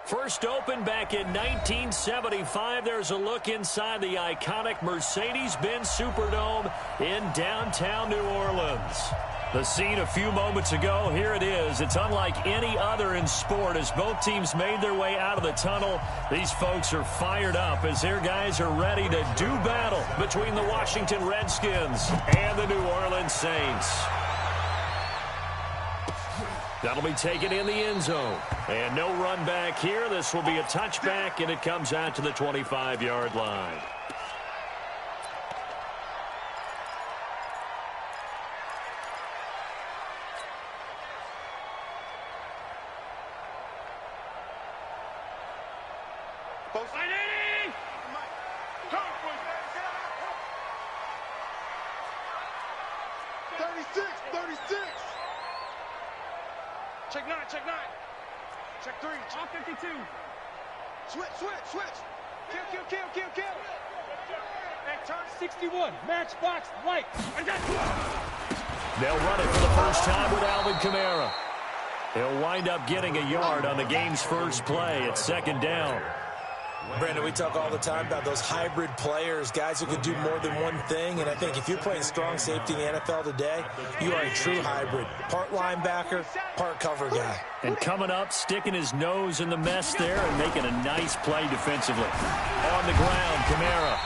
First opened back in 1975, there's a look inside the iconic Mercedes-Benz Superdome in downtown New Orleans. The scene a few moments ago, here it is. It's unlike any other in sport as both teams made their way out of the tunnel. These folks are fired up as their guys are ready to do battle between the Washington Redskins and the New Orleans Saints. That'll be taken in the end zone. And no run back here. This will be a touchback, and it comes out to the 25-yard line. Check 9, check 9. Check 3. Check 52. Switch. Kill. And turn 61. Matchbox light. They'll run it for the first time with Alvin Kamara. He'll wind up getting a yard on the game's first play at second down. Brandon, we talk all the time about those hybrid players, guys who can do more than one thing, and I think if you're playing strong safety in the NFL today, you are a true hybrid. Part linebacker, part cover guy. And coming up, sticking his nose in the mess there and making a nice play defensively. On the ground, Kamara.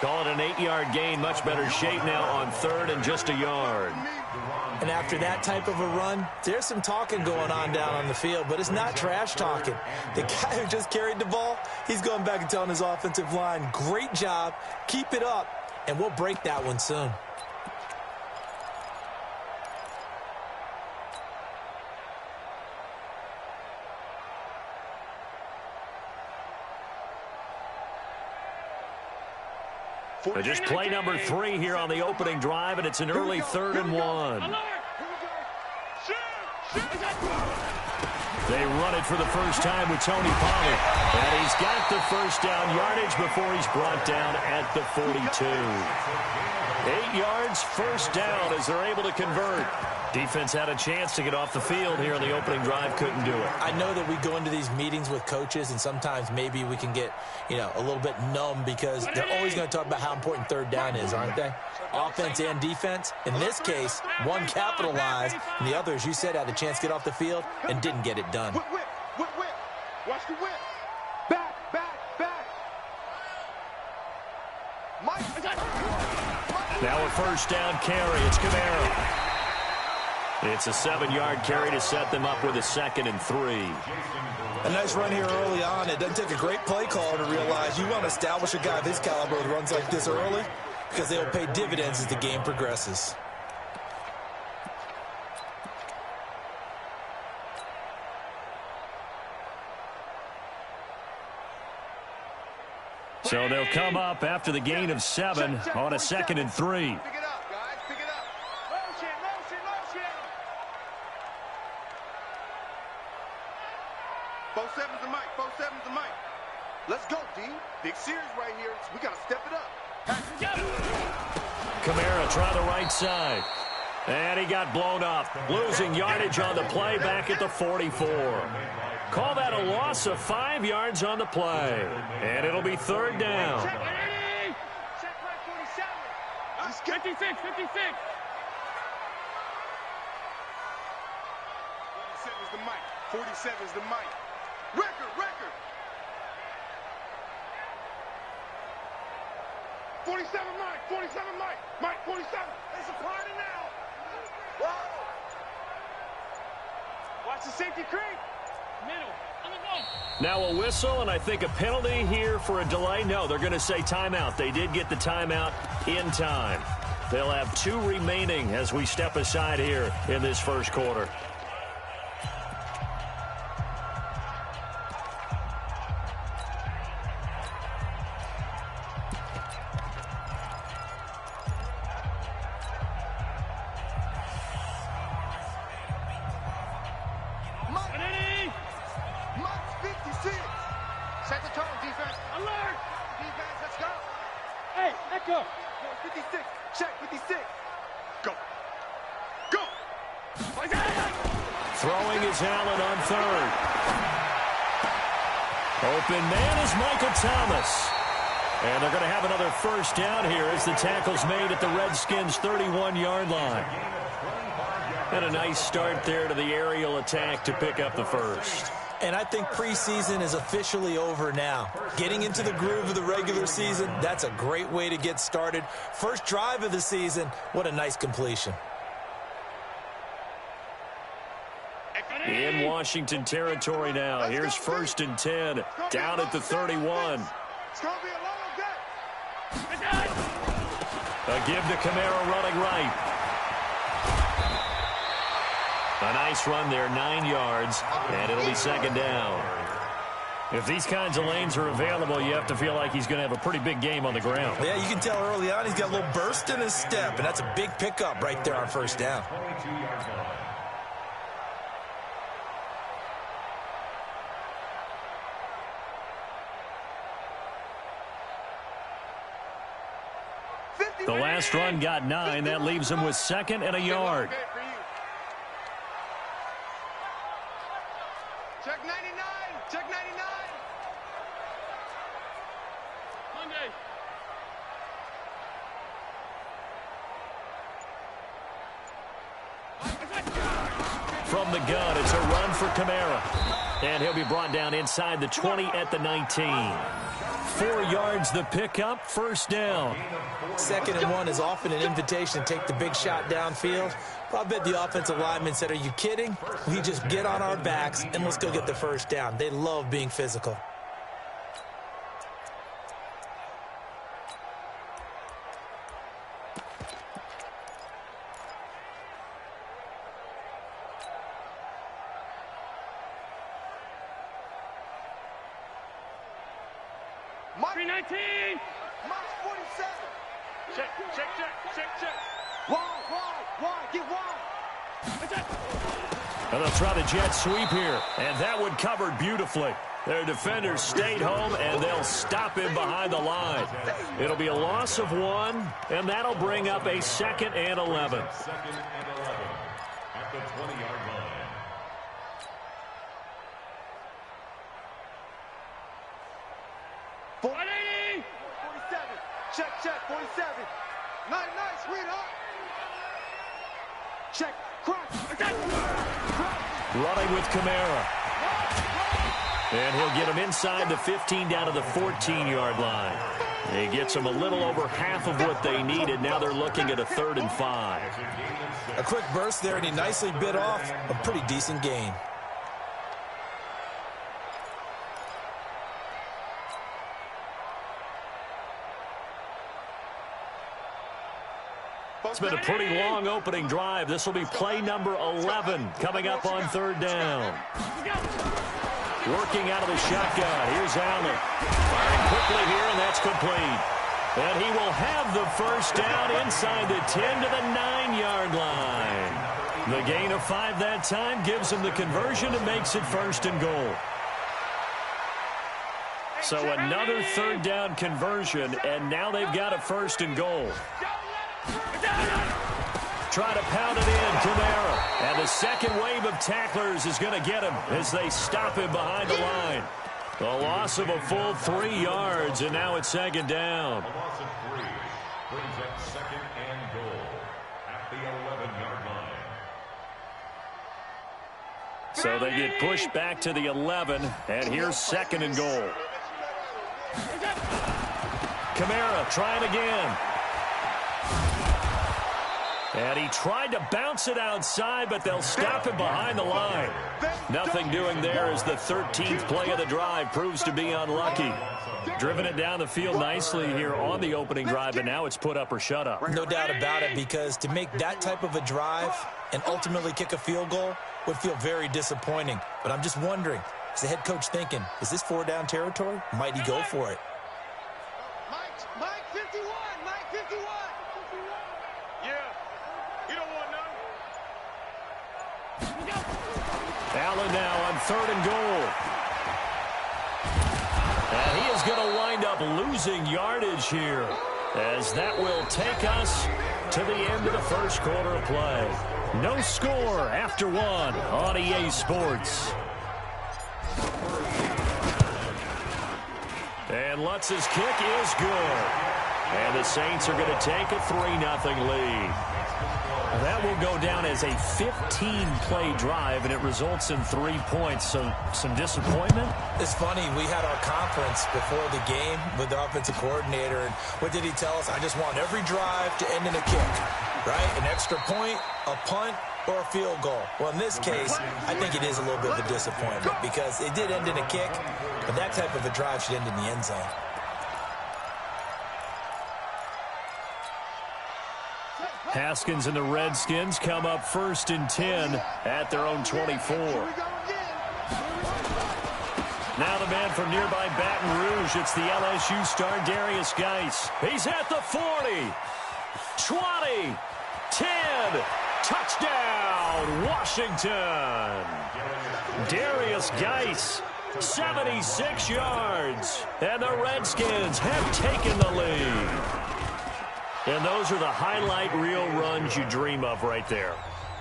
Call it an 8-yard gain, much better shape now on third and just a yard. And after that type of a run, there's some talking going on down on the field, but it's not trash talking. The guy who just carried the ball, he's going back and telling his offensive line, great job, keep it up, and we'll break that one soon. Just play number 3 here on the opening drive, and it's an early 3rd and 1. They run it for the first time with Tony Pollard. And he's got the first down yardage before he's brought down at the 42. 8 yards, first down as they're able to convert. Defense had a chance to get off the field here on the opening drive, couldn't do it. I know that we go into these meetings with coaches, and sometimes maybe we can get, a little bit numb because they're always going to talk about how important third down is, aren't they? Offense and defense. In this case, one capitalized, and the other, as you said, had a chance to get off the field and didn't get it done. Whip. Watch the whip. Back. Now a first down carry. It's Kamara. It's a 7-yard carry to set them up with a 2nd and 3. A nice run here early on. It doesn't take a great play caller to realize you want to establish a guy of his caliber with runs like this early because they will pay dividends as the game progresses. So they'll come up after the gain of 7 on a 2nd and 3. Let's go, D. Big series right here. We got to step it up. Kamara try the right side. And he got blown up. Losing yardage on the play back at the 44. Call that a loss of 5 yards on the play. And it'll be 3rd down. Check 56. 57 is the mic. 47 is the mic. Record. 47 Mike. Mike 47. It's a party now. Whoa. Watch the safety creep. Middle. Now a whistle and I think a penalty here for a delay. No, they're going to say timeout. They did get the timeout in time. They'll have 2 remaining as we step aside here in this first quarter. Open man is Michael Thomas. And they're going to have another first down here as the tackle's made at the Redskins' 31-yard line. And a nice start there to the aerial attack to pick up the first. And I think preseason is officially over now. Getting into the groove of the regular season, that's a great way to get started. First drive of the season, what a nice completion. In Washington territory now. Here's 1st and 10, down at the 31. A give to Kamara running right. A nice run there, 9 yards, and it'll be 2nd down. If these kinds of lanes are available, you have to feel like he's going to have a pretty big game on the ground. Yeah, you can tell early on he's got a little burst in his step, and that's a big pickup right there on 1st down. The last run got 9. That leaves him with 2nd and a yard. Check 99. Check 99. Monday. From the gun, it's a run for Kamara. And he'll be brought down inside the 20 at the 19. 4 yards the pickup, 1st down. 2nd and 1 is often an invitation to take the big shot downfield. But I bet the offensive lineman said, are you kidding? We just get on our backs and let's go get the 1st down. They love being physical. Mark 319. Mark 47. Check. Wide, get wide. And they'll try the jet sweep here. And that one covered beautifully. Their defenders stayed home, and they'll stop him behind the line. It'll be a loss of 1, and that'll bring up a 2nd and 11. 2nd and 11 at the 20-yard line. Check, 47. Nice, sweetheart. Check, crack. Running with Kamara. And he'll get him inside the 15 down to the 14-yard line. He gets them a little over half of what they needed. Now they're looking at a 3rd and 5. A quick burst there, and he nicely bit off a pretty decent gain. It's been a pretty long opening drive. This will be play number 11 coming up on 3rd down. Working out of the shotgun. Here's Allen. Firing quickly here, and that's complete. And he will have the 1st down inside the 10 to the 9-yard line. The gain of 5 that time gives him the conversion and makes it 1st and goal. So another 3rd down conversion, and now they've got a 1st and goal. Try to pound it in, Kamara. And the second wave of tacklers is going to get him as they stop him behind the line. A loss of a full 3 yards, and now it's 2nd down. A loss of 3 brings up 2nd and goal at the 11-yard line. So they get pushed back to the 11, and here's 2nd and goal. Kamara trying again. And he tried to bounce it outside, but they'll stop him behind the line. Nothing doing there as the 13th play of the drive proves to be unlucky. Driven it down the field nicely here on the opening drive, and now it's put up or shut up. No doubt about it, because to make that type of a drive and ultimately kick a field goal would feel very disappointing. But I'm just wondering, is the head coach thinking, is this 4-down territory? Might he go for it? Mike 51. Mike 51. Yeah. You don't want none. Allen now on 3rd and goal. And he is going to wind up losing yardage here, as that will take us to the end of the 1st quarter of play. No score after 1 on EA Sports. And Lutz's kick is good. And the Saints are going to take a 3-0 lead. That will go down as a 15-play drive, and it results in 3 points. So some disappointment. It's funny. We had our conference before the game with the offensive coordinator, and what did he tell us? I just want every drive to end in a kick, right? An extra point, a punt, or a field goal. Well, in this case, I think it is a little bit of a disappointment because it did end in a kick, but that type of a drive should end in the end zone. Haskins and the Redskins come up 1st and 10 at their own 24. Now the man from nearby Baton Rouge. It's the LSU star Darius Geis. He's at the 40, 20, 10. Touchdown, Washington. Darius Geis, 76 yards. And the Redskins have taken the lead. And those are the highlight reel runs you dream of right there.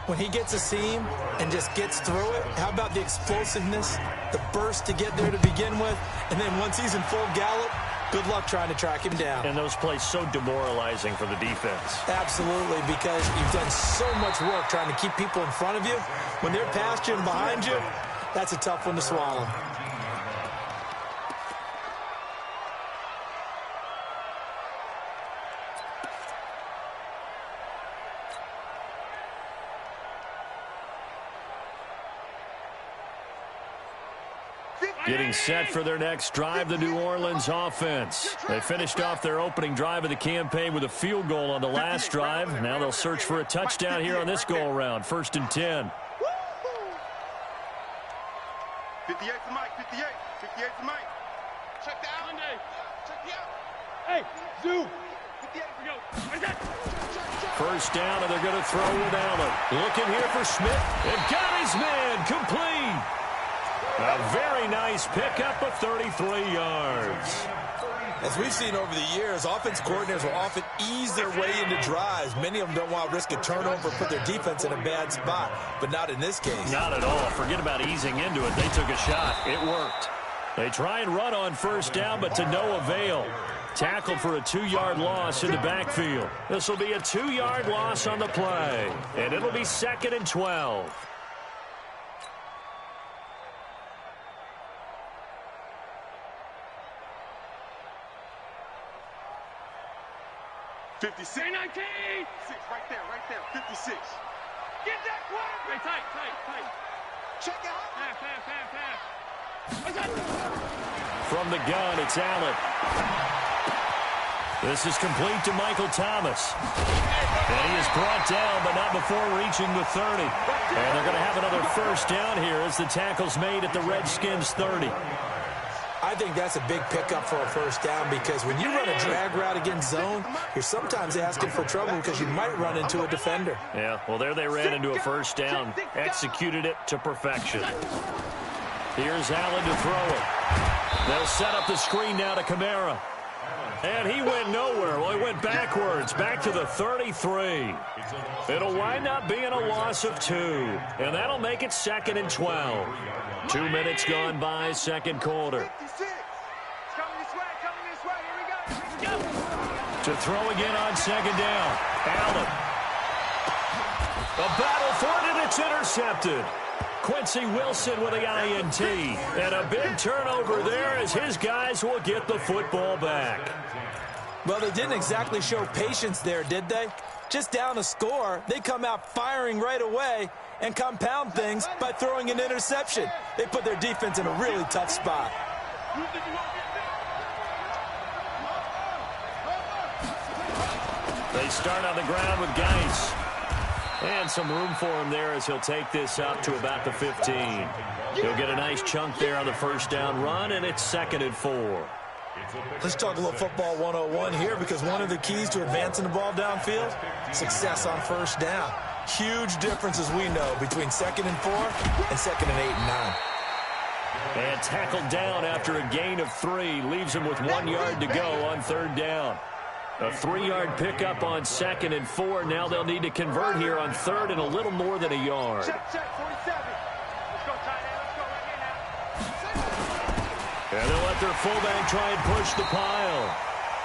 When he gets a seam and just gets through it, how about the explosiveness, the burst to get there to begin with, and then once he's in full gallop, good luck trying to track him down. And those plays so demoralizing for the defense. Absolutely, because you've done so much work trying to keep people in front of you. When they're past you and behind you, that's a tough one to swallow. Getting set for their next drive, the New Orleans offense. They finished off their opening drive of the campaign with a field goal on the last drive. Now they'll search for a touchdown here on this go-around. 1st and 10. 58 to Mike, 58. 58 to Mike. Check the out. Check the out. Hey, Zoo. 58 to go. 1st down, and they're going to throw with Allen. Looking here for Smith. And got his man complete. A very nice pickup of 33 yards. As we've seen over the years, offense coordinators will often ease their way into drives. Many of them don't want to risk a turnover or put their defense in a bad spot, but not in this case. Not at all. Forget about easing into it. They took a shot. It worked. They try and run on 1st down, but to no avail. Tackled for a 2-yard loss in the backfield. This will be a 2-yard loss on the play, and it'll be 2nd and 12. 56. 19. 6, right there. 56. Get that quarterback. Tight. Check out. Pass. From the gun, it's Allen. This is complete to Michael Thomas. And he is brought down, but not before reaching the 30. And they're going to have another 1st down here as the tackle's made at the Redskins' 30. I think that's a big pickup for a 1st down because when you run a drag route against zone, you're sometimes asking for trouble because you might run into a defender. Yeah, well, there they ran into a 1st down. Executed it to perfection. Here's Allen to throw it. They'll set up the screen now to Kamara. And he went nowhere. Well, he went backwards, back to the 33. It'll wind up being a loss of 2. And that'll make it 2nd and 12. 2 minutes gone by, 2nd quarter. 56. Coming this way. Here we go. To throw again on 2nd down. Allen. A battle for it, and it's intercepted. Quincy Wilson with the INT. And a big turnover there as his guys will get the football back. Well, they didn't exactly show patience there, did they? Just down a score, they come out firing right away and compound things by throwing an interception. They put their defense in a really tough spot. They start on the ground with Geis. And some room for him there as he'll take this up to about the 15. He'll get a nice chunk there on the 1st down run, and it's 2nd and 4. Let's talk a little football 101 here because one of the keys to advancing the ball downfield, success on 1st down. Huge difference, as we know, between 2nd and 4 and 2nd and 8 and 9. And tackled down after a gain of 3. Leaves him with 1 yard to go on 3rd down. A 3-yard pickup on 2nd and 4. Now they'll need to convert here on 3rd and a little more than a yard. Check, 47. Let's go, tight end. Let's go right here now. And they'll let their fullback try and push the pile.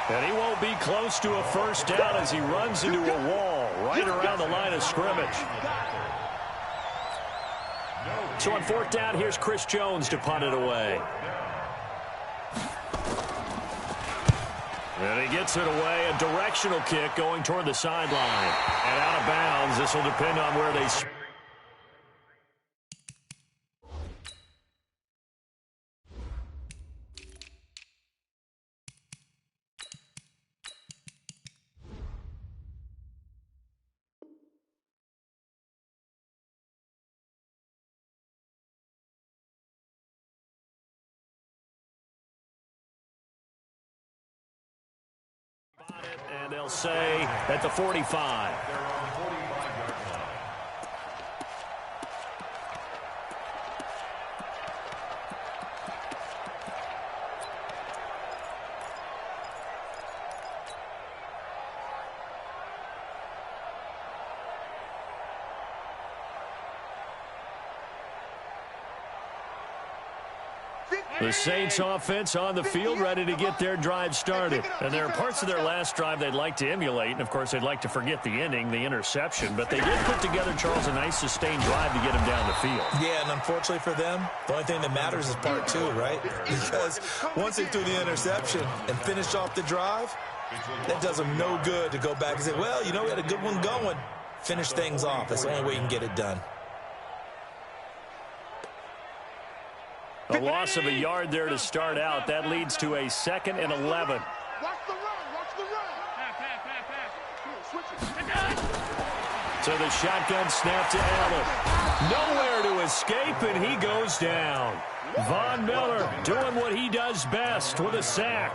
And he won't be close to a first down as he runs into a wall right around the line of scrimmage. So on fourth down, here's Chris Jones to punt it away. And he gets it away, a directional kick going toward the sideline. And out of bounds, this will depend on where they... And they'll say at the 45. The Saints offense on the field, ready to get their drive started. And there are parts of their last drive they'd like to emulate. And, of course, they'd like to forget the inning, the interception. But they did put together, Charles, a nice sustained drive to get him down the field. Yeah, and unfortunately for them, the only thing that matters is part two, right? Because once they threw the interception and finished off the drive, that does them no good to go back and say, well, you know, we had a good one going. Finish things off. That's the only way you can get it done. A loss of a yard there to start out. That leads to a 2nd and 11. Watch the run. Watch the run. Pass. Switch it. So the shotgun snap to Allen. Nowhere to escape, and he goes down. Von Miller doing what he does best with a sack.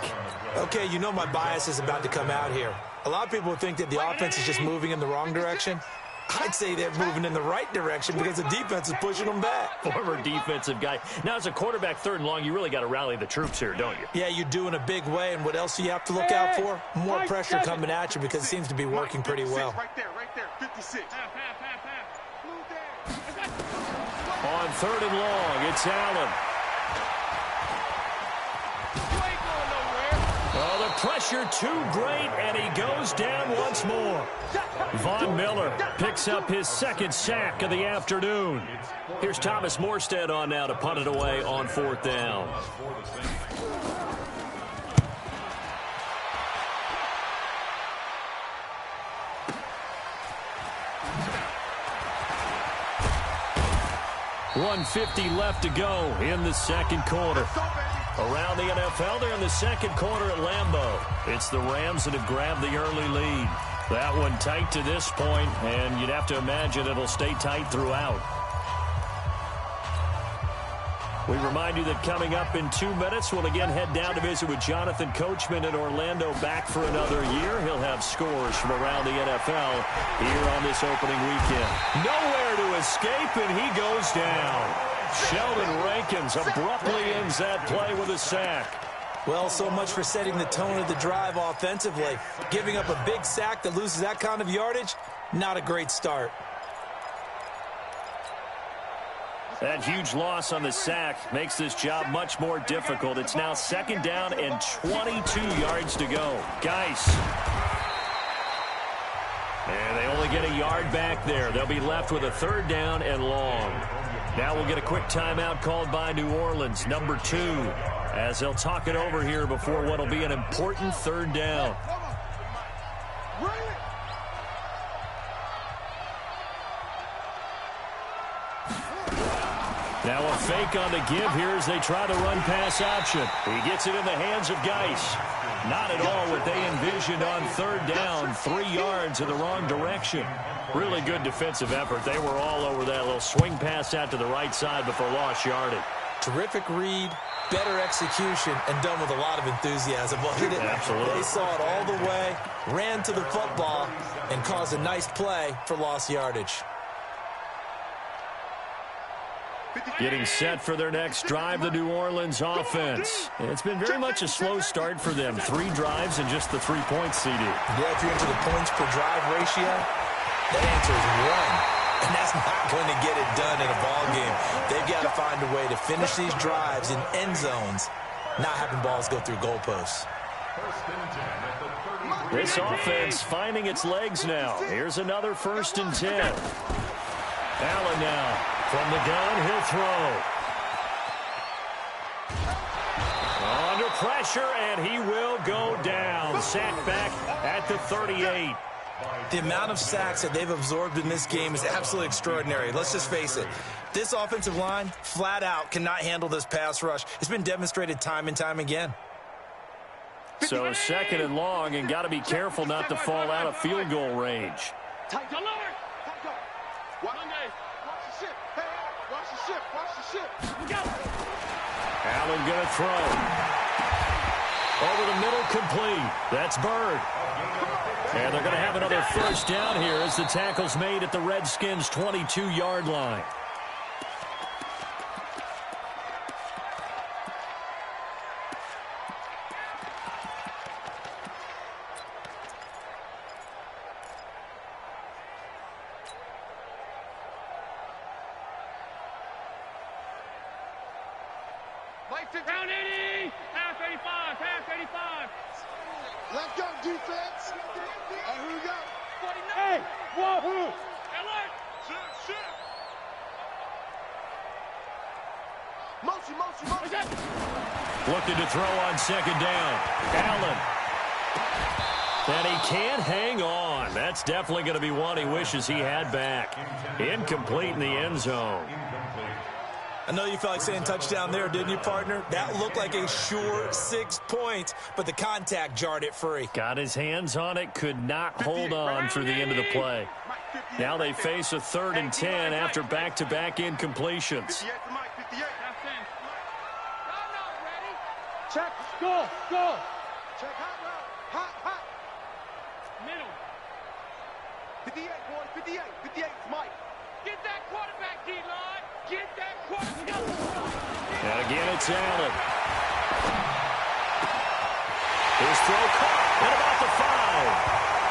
Okay, you know my bias is about to come out here. A lot of people think that the offense is just moving in the wrong direction. I'd say they're moving in the right direction because the defense is pushing them back. Former defensive guy. Now, as a quarterback, 3rd and long, you really got to rally the troops here, don't you? Yeah, you do in a big way. And what else do you have to look out for? More pressure coming at you because it seems to be working pretty well. Right there. 56. On 3rd and long, it's Allen. Oh, the pressure too great, and he goes down once more. Von Miller picks up his 2nd sack of the afternoon. Here's Thomas Morstead on now to punt it away on 4th down. .150 left to go in the 2nd quarter. Around the NFL, they're in the 2nd quarter at Lambeau. It's the Rams that have grabbed the early lead. That one tight to this point, and you'd have to imagine it'll stay tight throughout. We remind you that coming up in 2 minutes, we'll again head down to visit with Jonathan Coachman in Orlando, back for another year. He'll have scores from around the NFL here on this opening weekend. Nowhere to escape, and he goes down. Sheldon Rankins abruptly ends that play with a sack. Well, so much for setting the tone of the drive offensively. Giving up a big sack that loses that kind of yardage, not a great start. That huge loss on the sack makes this job much more difficult. It's now 2nd down and 22 yards to go. Geis. And they only get a yard back there. They'll be left with a 3rd down and long. Now we'll get a quick timeout called by New Orleans, number 2, as they'll talk it over here before what will be an important 3rd down. Now a fake on the give here as they try to run pass option. He gets it in the hands of Geis. Not at all what they envisioned on 3rd down, 3 yards in the wrong direction. Really good defensive effort. They were all over that little swing pass out to the right side before lost yardage. Terrific read, better execution, and done with a lot of enthusiasm, wasn't it? Absolutely. They saw it all the way, ran to the football, and caused a nice play for lost yardage. Getting set for their next drive, the New Orleans offense. It's been very much a slow start for them. 3 drives and just the 3-point CD. Yeah, if you're into the points per drive ratio, that answer is 1. And that's not going to get it done in a ball game. They've got to find a way to finish these drives in end zones not having balls go through goalposts. This offense finding its legs now. Here's another 1st and 10. Allen now from the gun. He'll throw. Under pressure, and he will go down. Sacked back at the 38. The amount of sacks that they've absorbed in this game is absolutely extraordinary. Let's just face it. This offensive line, flat out, cannot handle this pass rush. It's been demonstrated time and time again. So 2nd and long, and got to be careful not to fall out of field goal range. Watch the ship. Hey, watch the ship. Watch the ship. Allen going to throw. Over the middle, complete. That's Bird. And they're going to have another 1st down here as the tackle's made at the Redskins' 22-yard line. Pound 80! Half 85! Half 85! Let's go, defense! Hey, who we got? 49! Hey! Wahoo! Alert! Shit! Motion! Looking to throw on 2nd down. Allen. And he can't hang on. That's definitely going to be one he wishes he had back. Incomplete in the end zone. I know you felt like saying touchdown there, didn't you, partner? That looked like a sure 6 points, but the contact jarred it free. Got his hands on it, could not hold on through the end of the play. Now they face a 3rd and 10 after back-to-back incompletions. Check, go! Check, hot. Middle. 58, boy, 58, Mike. Get that quarterback, D-line. Get that quarterback. And again, it's Allen. His throw caught at about the 5.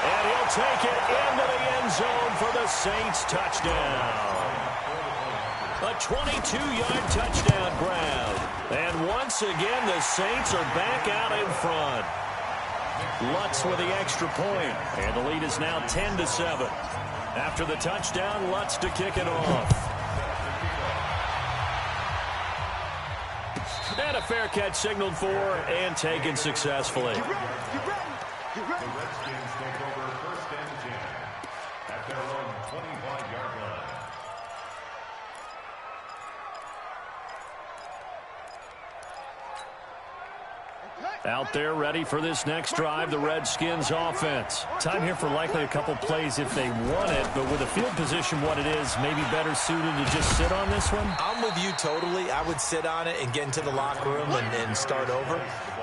And he'll take it into the end zone for the Saints touchdown. A 22-yard touchdown grab. And once again, the Saints are back out in front. Lutz with the extra point. And the lead is now 10-7. After the touchdown, Lutz to kick it off. And a fair catch signaled for and taken successfully. You ready? The Redskins take over 1st and 10 at their own 25-yard line. Out there ready for this next drive, the Redskins offense. Time here for likely a couple plays if they want it, but with a field position what it is, maybe better suited to just sit on this one? I'm with you totally. I would sit on it and get into the locker room and start over.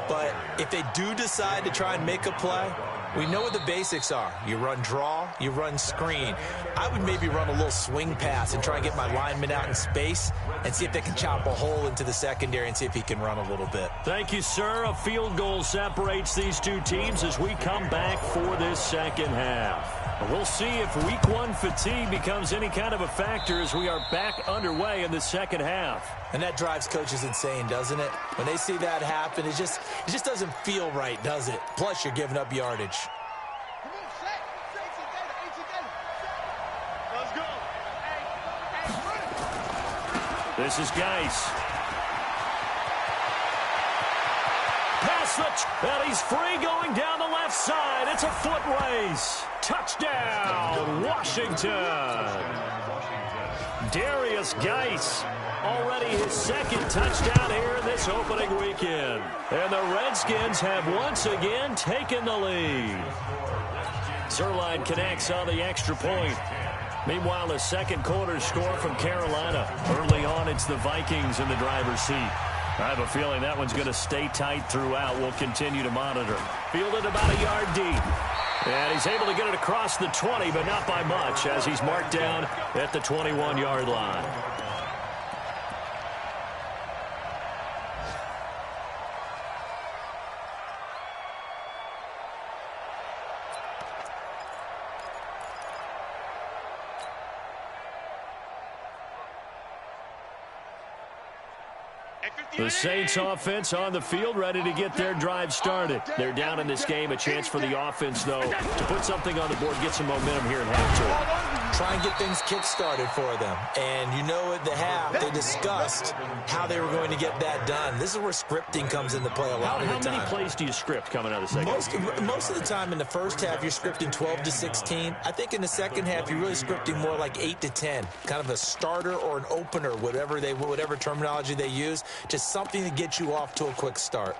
But if they do decide to try and make a play, we know what the basics are. You run draw, you run screen. I would maybe run a little swing pass and try and get my lineman out in space and see if they can chop a hole into the secondary and see if he can run a little bit. Thank you, sir. A field goal separates these two teams as we come back for this second half. We'll see if week 1 fatigue becomes any kind of a factor as we are back underway in the second half. And that drives coaches insane, doesn't it? When they see that happen, it just doesn't feel right, does it? Plus, you're giving up yardage. Let's go. This is Geis. And he's free going down the left side. It's a foot race. Touchdown, Washington. Darius Geis, already his 2nd touchdown here this opening weekend. And the Redskins have once again taken the lead. Zerline connects on the extra point. Meanwhile, a second quarter score from Carolina. Early on, it's the Vikings in the driver's seat. I have a feeling that one's going to stay tight throughout. We'll continue to monitor. Fielded about a yard deep. And he's able to get it across the 20, but not by much, as he's marked down at the 21-yard line. The Saints offense on the field, ready to get their drive started. They're down in this game. A chance for the offense, though, to put something on the board, get some momentum here at halftime. Try and get things kick-started for them. And you know at the half, they discussed how they were going to get that done. This is where scripting comes into play a lot of the time. How many plays do you script coming out of the second? Most of the time in the first half, you're scripting 12 to 16. I think in the second half, you're really scripting more like 8 to 10. Kind of a starter or an opener, whatever terminology they use. Just something to get you off to a quick start.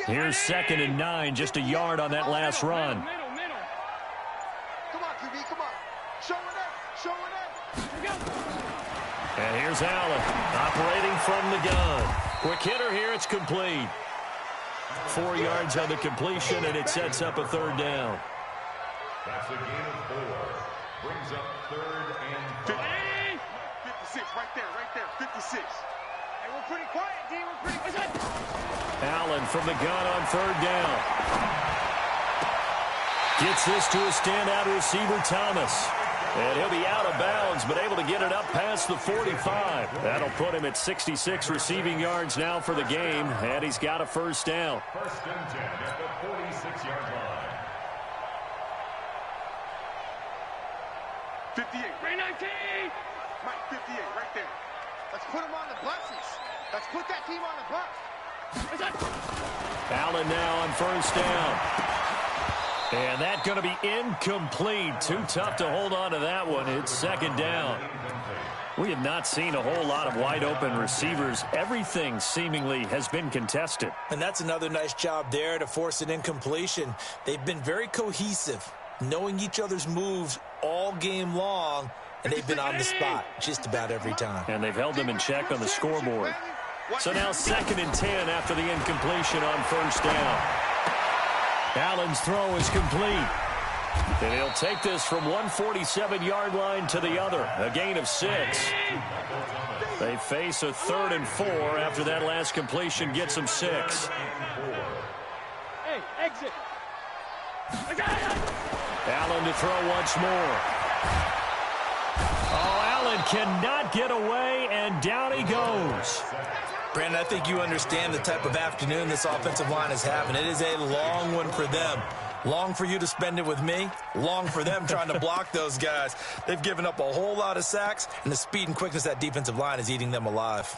Here's 2nd and 9, just a yard on that last run. Come on, QB, come on. Show it up. And here's Allen, operating from the gun. Quick hitter here, it's complete. 4 yards on the completion, and it sets up a 3rd down. That's a gain of 4. Brings up 3rd and 5. 56, right there, 56. Hey, we're pretty quiet, D. We're pretty quiet. Allen from the gun on 3rd down. Gets this to a standout receiver, Thomas. And he'll be out of bounds, but able to get it up past the 45. That'll put him at 66 receiving yards now for the game, and he's got a 1st down. 1st and 10 at the 46-yard line. 58. Ray 19. Mike, 58, right there. Let's put him on the buses. Let's put that team on the bus. Allen now on 1st down. And that's going to be incomplete. Too tough to hold on to that one. It's 2nd down. We have not seen a whole lot of wide-open receivers. Everything seemingly has been contested. And that's another nice job there to force an incompletion. They've been very cohesive, knowing each other's moves all game long, and they've been on the spot just about every time. And they've held them in check on the scoreboard. So now 2nd and 10 after the incompletion on 1st down. Allen's throw is complete. And he'll take this from 147-yard line to the other. A gain of 6. They face a 3rd and 4 after that last completion gets them 6. Hey, exit. Allen to throw once more. Oh, Allen cannot get away, and down he goes. Brandon, I think you understand the type of afternoon this offensive line is having. It is a long one for them. Long for you to spend it with me. Long for them trying to block those guys. They've given up a whole lot of sacks, and the speed and quickness of that defensive line is eating them alive.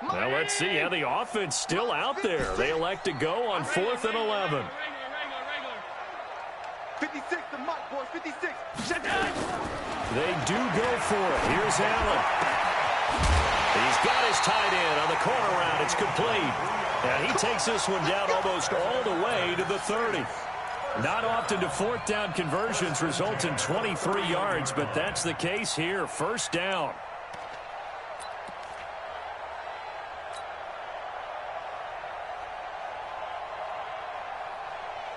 Well, let's see how the offense still out there. They elect to go on 4th and 11. 56, the muck, boys, 56. Shut down. They do go for it. Here's Allen. He's got his tight end on the corner route. It's complete. And he takes this one down almost all the way to the 30. Not often do 4th down conversions result in 23 yards, but that's the case here. 1st down.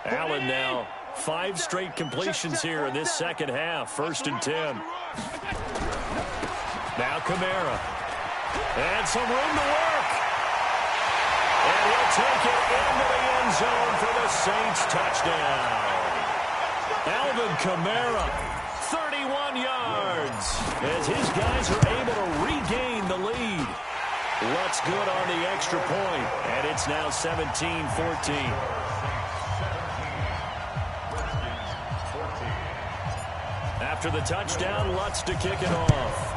Allen now 5 straight completions here in this second half. 1st and 10. Now Kamara. And some room to work. And he'll take it into the end zone for the Saints touchdown. Alvin Kamara, 31 yards. As his guys are able to regain the lead. Lutz good on the extra point. And it's now 17-14. After the touchdown, Lutz to kick it off.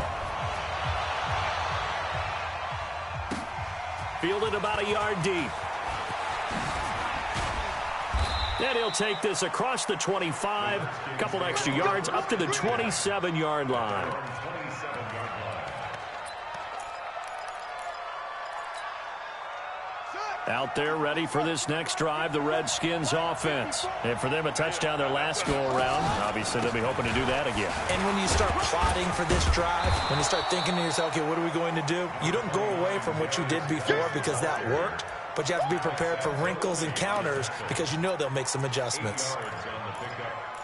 Fielded about a yard deep. And he'll take this across the 25, a couple extra yards, up to the 27-yard line. Out there ready for this next drive, the Redskins offense. And for them, a touchdown their last go-around. Obviously, they'll be hoping to do that again. And when you start plotting for this drive, when you start thinking to yourself, okay, what are we going to do? You don't go away from what you did before because that worked, but you have to be prepared for wrinkles and counters because you know they'll make some adjustments.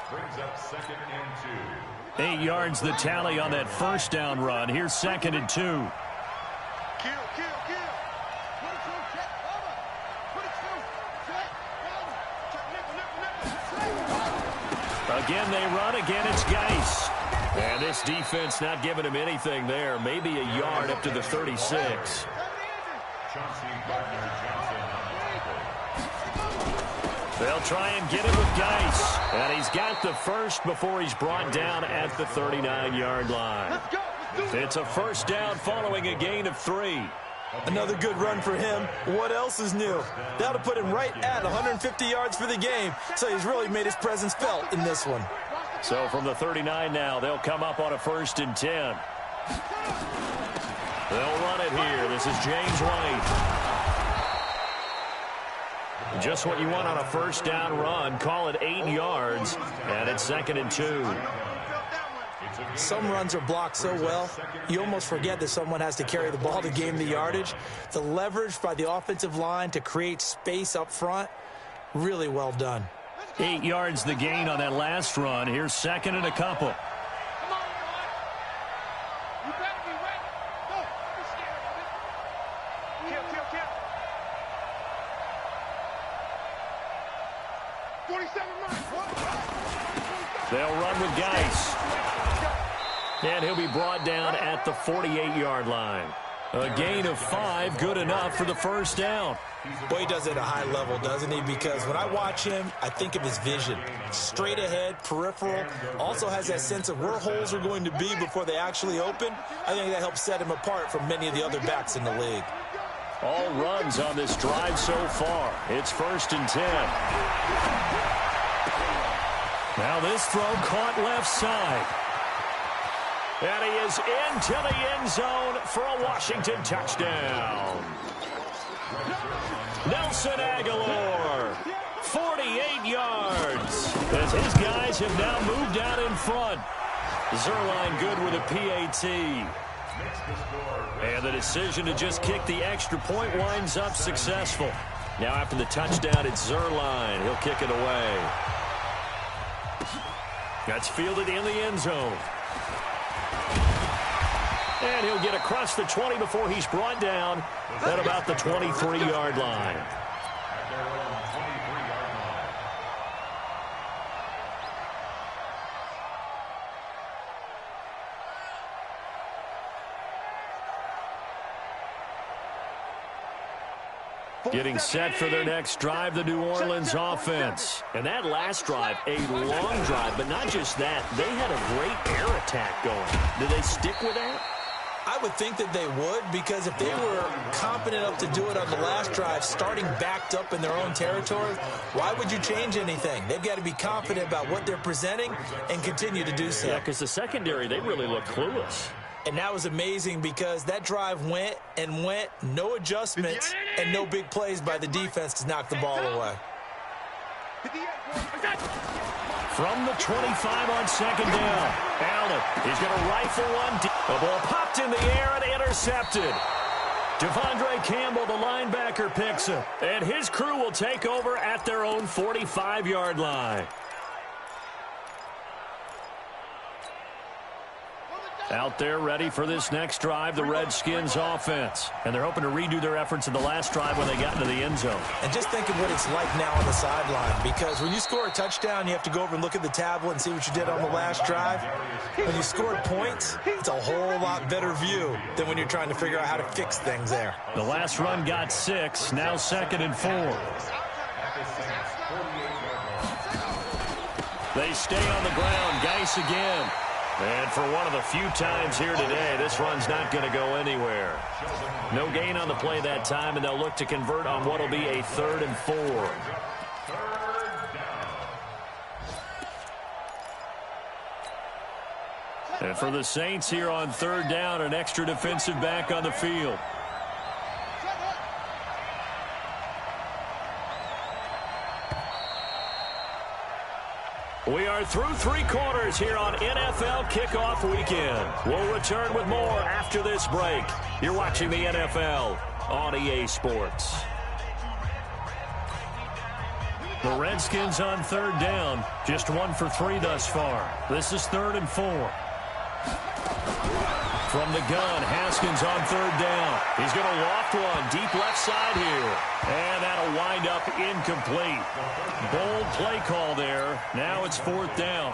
Brings up 2nd and 2. 8 yards the tally on that first down run. Here's 2nd and 2. Kill. Put it through, check, over. Put it through, check, over. Check, Again, they run. Again, it's Geis. And this defense not giving him anything there. Maybe a yard up to the 36. They'll try and get him with Geis. And he's got the first before he's brought down at the 39-yard line. It's a first down following a gain of 3. Another good run for him. What else is new? That'll put him right at 150 yards for the game, so he's really made his presence felt in this one. So from the 39 now, they'll come up on a 1st and 10. They'll run it here. This is James White. Just what you want on a first down run. Call it 8 yards, and it's 2nd and 2. Some runs are blocked so well, you almost forget that someone has to carry the ball to gain the yardage. The leverage by the offensive line to create space up front, really well done. 8 yards the gain on that last run. Here's 2nd and a couple. Come on, boy. You better be ready. Go. Be scared of it. Kill. 47 They'll run with Geis. And he'll be brought down at the 48-yard line. A gain of 5, good enough for the first down. Boy, he does it at a high level, doesn't he? Because when I watch him, I think of his vision. Straight ahead, peripheral, also has that sense of where holes are going to be before they actually open. I think that helps set him apart from many of the other backs in the league. All runs on this drive so far. It's 1st and 10. Now this throw caught left side. And he is into the end zone for a Washington touchdown. Nelson Aguilar, 48 yards. As his guys have now moved out in front. Zerline good with a PAT. And the decision to just kick the extra point winds up successful. Now after the touchdown, it's Zerline. He'll kick it away. That's fielded in the end zone. And he'll get across the 20 before he's brought down at about the 23-yard line. Getting set for their next drive, the New Orleans offense. And that last drive, a long drive, but not just that. They had a great air attack going. Did they stick with that? I would think that they would, because if they were confident enough to do it on the last drive, starting backed up in their own territory, why would you change anything? They've got to be confident about what they're presenting and continue to do so. Yeah, because the secondary, they really look clueless. And that was amazing because that drive went, no adjustments, and no big plays by the defense to knock the ball away. From the 25 on 2nd down, Allen, he's going to rifle one. The ball popped in the air and intercepted. Devondre Campbell, the linebacker, picks him. And his crew will take over at their own 45-yard line. Out there ready for this next drive, the Redskins offense. And they're hoping to redo their efforts in the last drive when they got into the end zone. And just think of what it's like now on the sideline, because when you score a touchdown, you have to go over and look at the tablet and see what you did on the last drive. When you scored points, it's a whole lot better view than when you're trying to figure out how to fix things there. The last run got 6, now 2nd and 4. They stay on the ground. Geis again. And for one of the few times here today, this run's not going to go anywhere. No gain on the play that time, and they'll look to convert on what will be a 3rd and 4. And for the Saints here on 3rd down, an extra defensive back on the field. We are through 3 quarters here on NFL Kickoff Weekend. We'll return with more after this break. You're watching the NFL on EA Sports. The Redskins on third down. Just 1 for 3 thus far. This is 3rd and 4. From the gun, Haskins on third down. He's going to loft one deep left side here. And that'll wind up incomplete. Bold play call there. Now it's 4th down.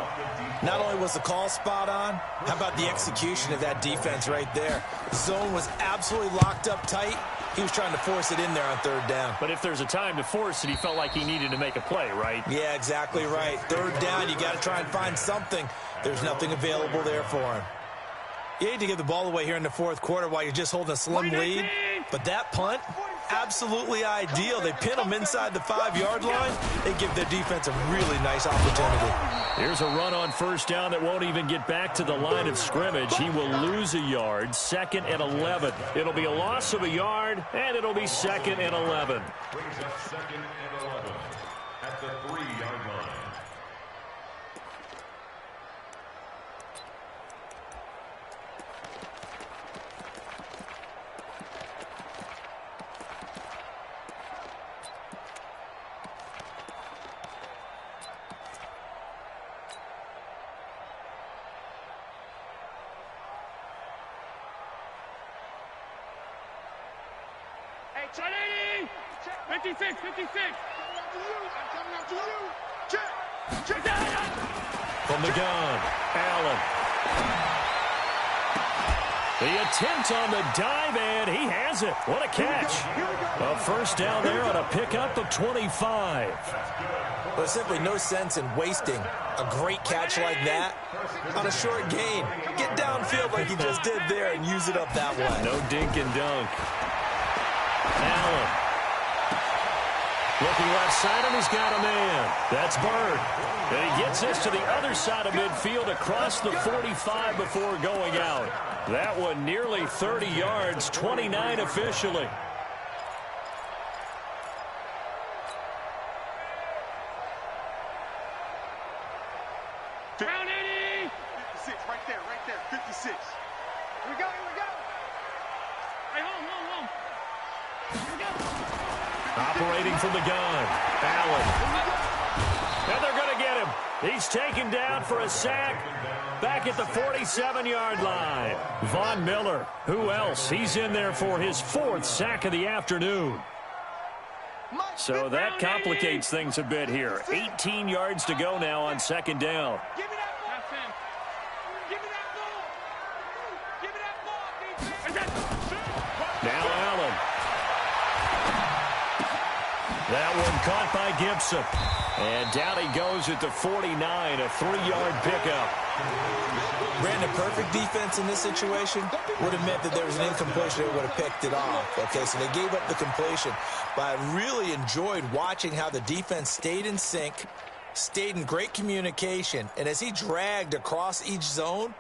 Not only was the call spot on, how about the execution of that defense right there? The zone was absolutely locked up tight. He was trying to force it in there on third down. But if there's a time to force it, he felt like he needed to make a play, right? Yeah, exactly right. Third down, you got to try and find something. There's nothing available there for him. You hate to give the ball away here in the 4th quarter while you're just holding a slim lead. But that punt, absolutely ideal. They pin them inside the 5-yard line. They give their defense a really nice opportunity. Here's a run on first down that won't even get back to the line of scrimmage. He will lose a yard. 2nd and 11. It'll be a loss of a yard, and it'll be 2nd and 11. Brings up 2nd and 11 at the 3-yard line. Hey, 56, 56. Coming up to you. Check. From the gun, Allen. The attempt on the dive, and he has it. What a catch. A first down there on a pickup of 25. There's simply no sense in wasting a great catch like that on a short gain. Get downfield like he just did there and use it up that way. No dink and dunk. Allen. Looking left side, and he's got a man. That's Bird. And he gets this to the other side of midfield across the 45 before going out. That one nearly 30 yards, 29 officially. Down 80. 56, right there, 56. Here we go. Hey, home. Here we go. Operating from the gun, Allen. And they're going to get him. He's taken down for a sack back at the 47-yard line. Von Miller, who else? He's in there for his 4th sack of the afternoon. So that complicates things a bit here. 18 yards to go now on 2nd down. Give me that ball. Give me that ball. Now Allen. That one caught by Gibson. And down he goes at the 49, a 3-yard pickup. Brandon, perfect defense in this situation would have meant that there was an incompletion that would have picked it off. Okay, so they gave up the completion. But I really enjoyed watching how the defense stayed in sync, stayed in great communication, and as he dragged across each zone,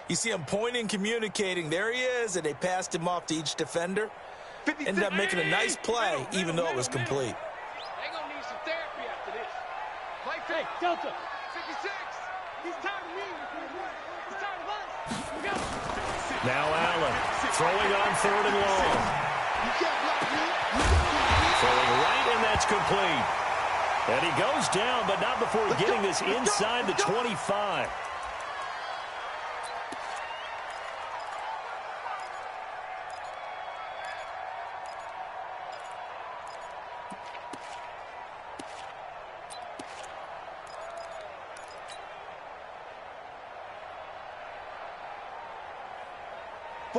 you see him pointing, communicating. There he is, and they passed him off to each defender. Ended up making a nice play, even though it was complete. They're going to need some therapy after this. Hey, Delta. 56. He's tired of me. He's tired of us. Here we go. Now Allen throwing on 3rd and long. Throwing right, and that's complete. And he goes down, but not before getting this inside the 25.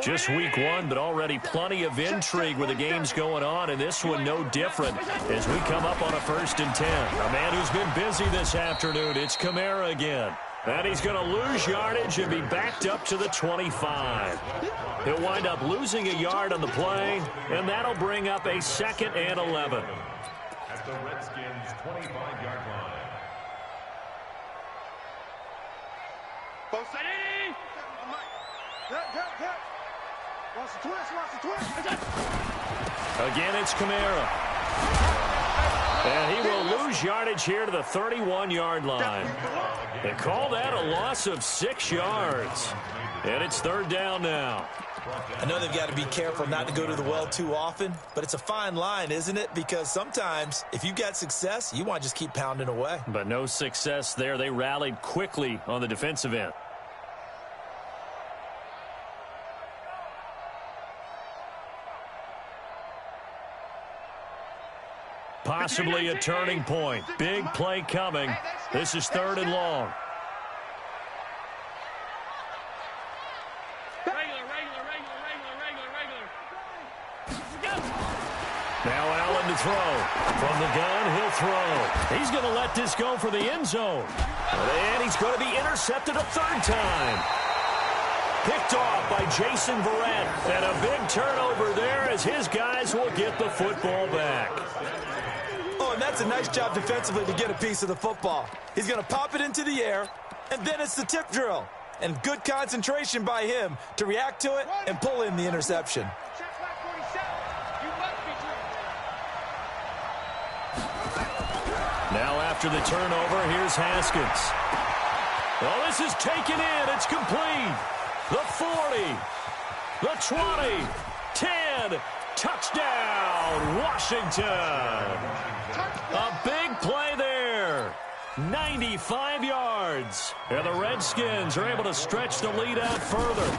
Just week 1, but already plenty of intrigue where the game's going on, and this one no different as we come up on a 1st and 10. A man who's been busy this afternoon, it's Kamara again. And he's going to lose yardage and be backed up to the 25. He'll wind up losing a yard on the play, and that'll bring up a 2nd and 11. At the Redskins' 25-yard line. Both side. Watch the twist. Again, it's Kamara. And he will lose yardage here to the 31-yard line. They call that a loss of 6 yards. And it's 3rd down now. I know they've got to be careful not to go to the well too often, but it's a fine line, isn't it? Because sometimes if you've got success, you want to just keep pounding away. But no success there. They rallied quickly on the defensive end. Possibly a turning point. Big play coming. This is 3rd and long. Now Allen to throw. From the gun, he'll throw. He's going to let this go for the end zone. And he's going to be intercepted a 3rd time. Picked off by Jason Verrett. And a big turnover there as his guys will get the football back. Oh, and that's a nice job defensively to get a piece of the football. He's going to pop it into the air, and then it's the tip drill. And good concentration by him to react to it and pull in the interception. Now after the turnover, here's Haskins. Well, this is taken in. It's complete. The 40, the 20, 10, touchdown, Washington. A big play there. 95 yards. And the Redskins are able to stretch the lead out further.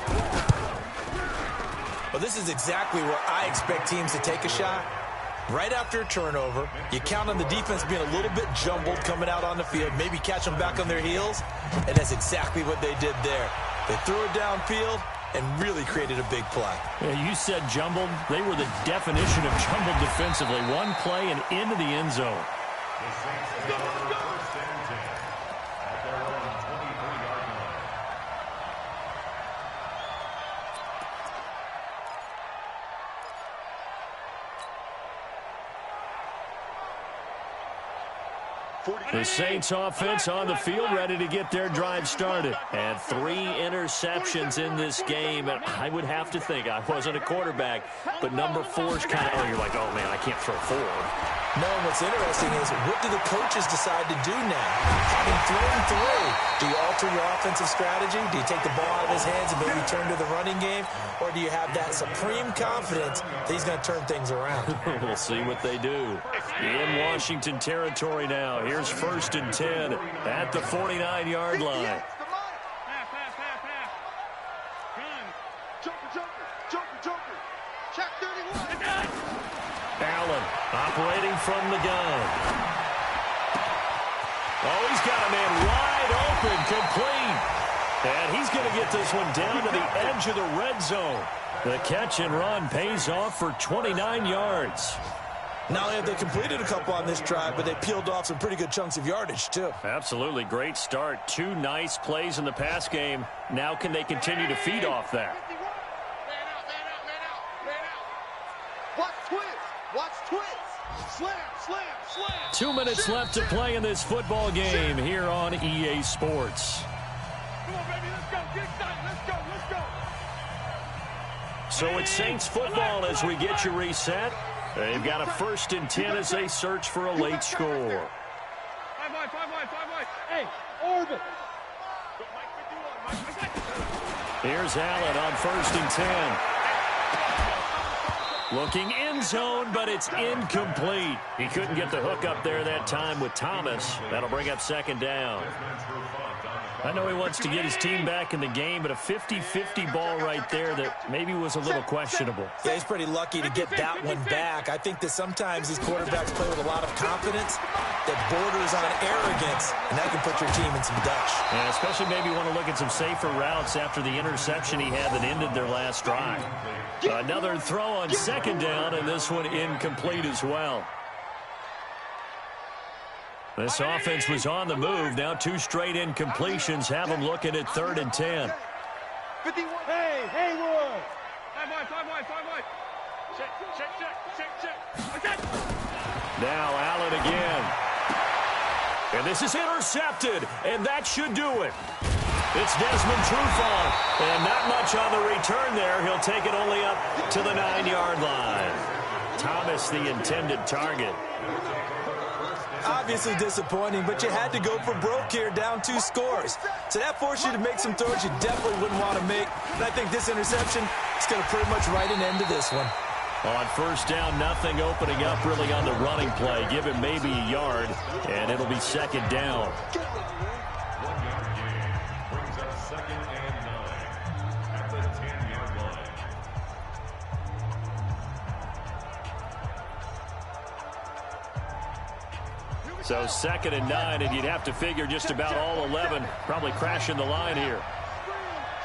Well, this is exactly where I expect teams to take a shot. Right after a turnover, you count on the defense being a little bit jumbled coming out on the field, maybe catch them back on their heels, and that's exactly what they did there. They threw it downfield and really created a big play. Yeah, you said jumbled. They were the definition of jumbled defensively. One play and into the end zone. The Saints offense on the field, ready to get their drive started. And 3 interceptions in this game. And I would have to think, I wasn't a quarterback, but number 4's kind of, you're like, oh, man, I can't throw 4. No, and what's interesting is, what do the coaches decide to do now? Having thrown 3, do you alter your offensive strategy? Do you take the ball out of his hands and maybe turn to the running game? Or do you have that supreme confidence that he's going to turn things around? We'll see what they do. In Washington territory now. Here's 1st and 10 at the 49-yard line. Allen operating from the gun. Oh, he's got a man wide open, complete. And he's going to get this one down to the edge of the red zone. The catch and run pays off for 29 yards. Not only have they completed a couple on this drive, but they peeled off some pretty good chunks of yardage, too. Absolutely. Great start. 2 nice plays in the pass game. Now can they continue to feed off that? Watch twist. Slam. 2 minutes left to play in this football game here on EA Sports. Come on, baby. Let's go. Get excited. Let's go. So it's Saints football as we get you reset. They've got a 1st and 10 as they search for a late score. 5 wide. Hey, orbit. Here's Allen on 1st and 10. Looking end zone, but it's incomplete. He couldn't get the hook up there that time with Thomas. That'll bring up 2nd down. I know he wants to get his team back in the game, but a 50-50 ball right there that maybe was a little questionable. Yeah, he's pretty lucky to get that one back. I think that sometimes these quarterbacks play with a lot of confidence that borders on arrogance, and that can put your team in some dutch. Yeah, especially maybe want to look at some safer routes after the interception he had that ended their last drive. Another throw on 2nd down, and this one incomplete as well. This offense was on the move. Now 2 straight incompletions have them looking at 3rd and 10. 51. Hey, Haywood. 5 wide. Check. Now Allen again. And this is intercepted, and that should do it. It's Desmond Trufant, and not much on the return there. He'll take it only up to the 9-yard line. Thomas, the intended target. Obviously disappointing, but you had to go for broke here, down 2 scores. So that forced you to make some throws you definitely wouldn't want to make. And I think this interception It's going to pretty much write an end to this one. On first down, nothing opening up really on the running play. Give him maybe a yard, and it'll be second down. 1 yard gain brings up 2nd and 9 at the 10-yard line. So 2nd and 9, and you'd have to figure just about all 11 probably crashing the line here.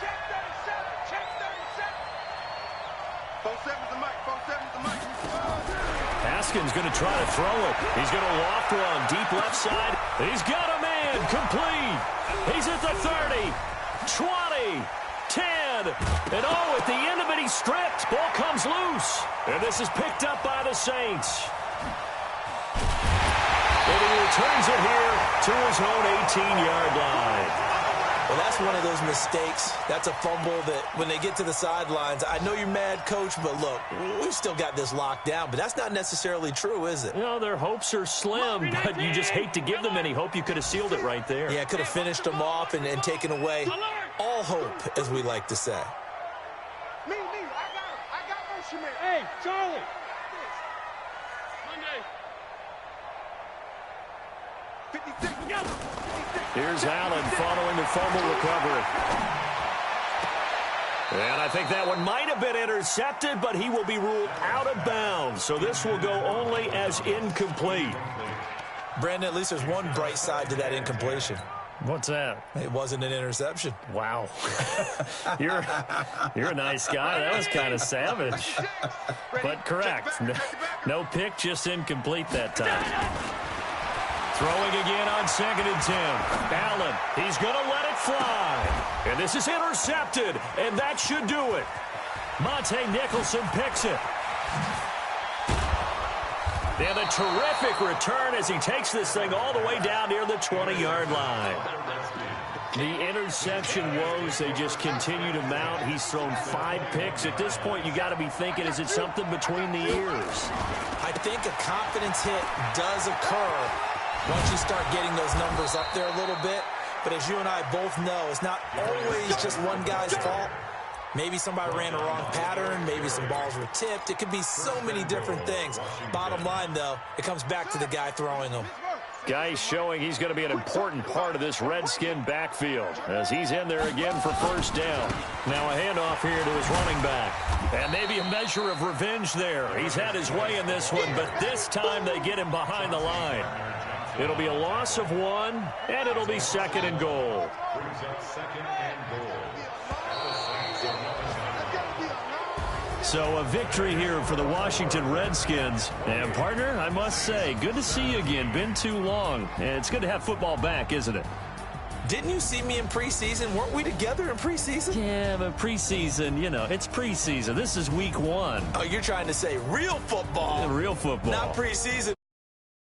Check 37. Check 37. 47's the mic. 47's the mic. Haskins going to try to throw it. He's going to loft one deep left side. He's got a man complete. He's at the 30, 20, 10, and at the end of it, he's stripped. Ball comes loose, and this is picked up by the Saints. And he returns it here to his own 18-yard line. Well, that's one of those mistakes. That's a fumble that when they get to the sidelines, I know you're mad, Coach, but look, we've still got this locked down. But that's not necessarily true, is it? You know, their hopes are slim, but you just hate to give them any hope. You could have sealed it right there. Yeah, could have finished them off and taken away all hope, as we like to say. Me. I got motion man. Hey, Charlie. Monday. 56. Here's Allen following the fumble recovery. And I think that one might have been intercepted, but he will be ruled out of bounds. So this will go only as incomplete. Brandon, at least there's one bright side to that incompletion. What's that? It wasn't an interception. Wow. You're a nice guy. That was kind of savage. But correct. No pick, just incomplete that time. Throwing again on 2nd and 10. Allen, he's going to let it fly. And this is intercepted, and that should do it. Monte Nicholson picks it. And a terrific return as he takes this thing all the way down near the 20-yard line. The interception woes, they just continue to mount. He's thrown 5 picks. At this point, you got to be thinking, is it something between the ears? I think a confidence hit does occur once you start getting those numbers up there a little bit. But as you and I both know, it's not always just one guy's fault. Maybe somebody ran a wrong pattern. Maybe some balls were tipped. It could be so many different things. Bottom line, though, it comes back to the guy throwing them. Guy showing he's going to be an important part of this Redskin backfield as he's in there again for first down. Now a handoff here to his running back. And maybe a measure of revenge there. He's had his way in this one, but this time they get him behind the line. It'll be a loss of 1, and it'll be 2nd and goal. Brings up 2nd and goal. So a victory here for the Washington Redskins. And, partner, I must say, good to see you again. Been too long. And it's good to have football back, isn't it? Didn't you see me in preseason? Weren't we together in preseason? Yeah, but preseason, you know, it's preseason. This is week 1. Oh, you're trying to say real football. Real football. Not preseason.